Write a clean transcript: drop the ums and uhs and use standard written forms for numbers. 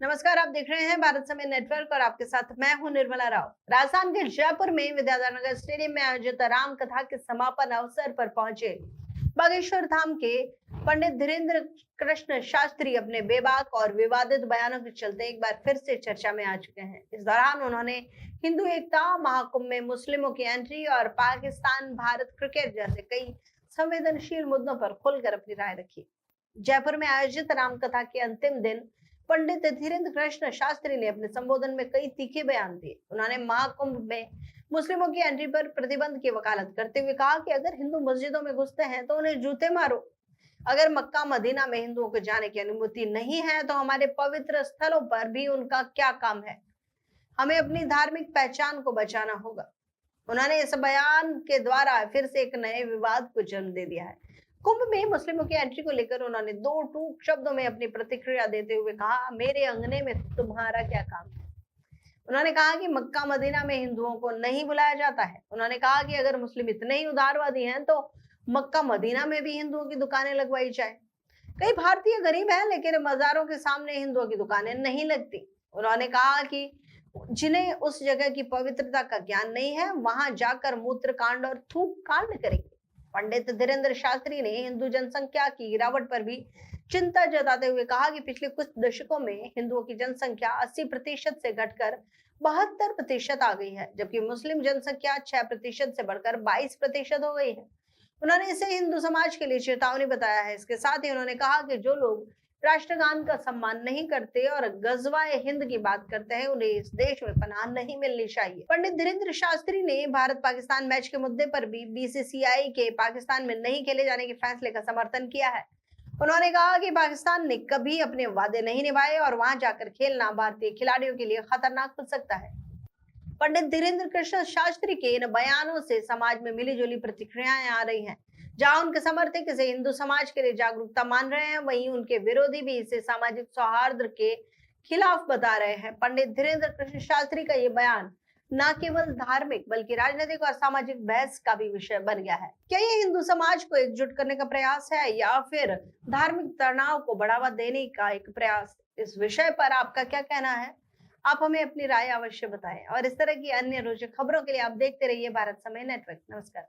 नमस्कार, आप देख रहे हैं भारत समय नेटवर्क और आपके साथ मैं हूं निर्मला राव। राजस्थान के जयपुर में विद्याधर नगर स्टेडियम में आयोजित राम कथा के समापन अवसर पर पहुंचे बागेश्वर धाम के पंडित धीरेन्द्र कृष्ण शास्त्री अपने बेबाक और विवादित बयानों के चलते एक बार फिर से चर्चा में आ चुके हैं। इस दौरान उन्होंने हिंदू एकता महाकुंभ में मुस्लिमों की एंट्री और पाकिस्तान भारत क्रिकेट जैसे कई संवेदनशील मुद्दों पर खुलकर अपनी राय रखी। जयपुर में आयोजित रामकथा के अंतिम दिन पंडित धीरेन्द्र कृष्ण शास्त्री ने अपने संबोधन में कई तीखे बयान दिए। उन्होंने महाकुंभ में मुस्लिमों की एंट्री पर प्रतिबंध की वकालत करते हुए कहा कि अगर हिंदू मस्जिदों में घुसते हैं तो उन्हें जूते मारो। अगर मक्का मदीना में हिंदुओं को जाने की अनुमति नहीं है तो हमारे पवित्र स्थलों पर भी उनका क्या काम है। हमें अपनी धार्मिक पहचान को बचाना होगा। उन्होंने इस बयान के द्वारा फिर से एक नए विवाद को जन्म दे दिया है। कुंभ में मुस्लिमों की एंट्री को लेकर उन्होंने दो टूक शब्दों में अपनी प्रतिक्रिया देते हुए कहा, मेरे अंगने में तुम्हारा क्या काम है। उन्होंने कहा कि मक्का मदीना में हिंदुओं को नहीं बुलाया जाता है। उन्होंने कहा कि अगर मुस्लिम इतने ही उदारवादी हैं तो मक्का मदीना में भी हिंदुओं की दुकानें लगवाई जाए। कई भारतीय गरीब हैं लेकिन मजारों के सामने हिंदुओं की दुकानें नहीं लगती। उन्होंने कहा कि जिन्हें उस जगह की पवित्रता का ज्ञान नहीं है वहां जाकर मूत्र कांड और थूक कांड करेंगे। पंडित धीरेन्द्र शास्त्री ने हिंदू जनसंख्या की गिरावट पर भी चिंता जताते हुए कहा कि पिछले कुछ दशकों में हिंदुओं की जनसंख्या 80% से घटकर 72% आ गई है, जबकि मुस्लिम जनसंख्या 6% से बढ़कर 22% हो गई है। उन्होंने इसे हिंदू समाज के लिए चेतावनी बताया है। इसके साथ ही उन्होंने कहा कि जो लोग राष्ट्रगान का सम्मान नहीं करते और गजवाए हिंद की बात करते हैं उन्हें इस देश में पनाह नहीं मिलनी चाहिए। पंडित धीरेन्द्र शास्त्री ने भारत पाकिस्तान मैच के मुद्दे पर भी बीसीसीआई के पाकिस्तान में नहीं खेले जाने के फैसले का समर्थन किया है। उन्होंने कहा कि पाकिस्तान ने कभी अपने वादे नहीं निभाए और वहां जाकर खेलना भारतीय खिलाड़ियों के लिए खतरनाक हो सकता है। पंडित धीरेन्द्र कृष्ण शास्त्री के इन बयानों से समाज में मिलीजुली प्रतिक्रियाएं आ रही हैं। जहां उनके समर्थक इसे हिंदू समाज के लिए जागरूकता मान रहे हैं, वहीं उनके विरोधी भी इसे सामाजिक सौहार्द के खिलाफ बता रहे हैं। पंडित धीरेन्द्र कृष्ण शास्त्री का ये बयान न केवल धार्मिक बल्कि राजनीतिक और सामाजिक बहस का भी विषय बन गया है। क्या ये हिंदू समाज को एकजुट करने का प्रयास है या फिर धार्मिक तनाव को बढ़ावा देने का एक प्रयास? इस विषय पर आपका क्या कहना है? आप हमें अपनी राय अवश्य बताएं और इस तरह की अन्य रोचक खबरों के लिए आप देखते रहिए भारत समय नेटवर्क। नमस्कार।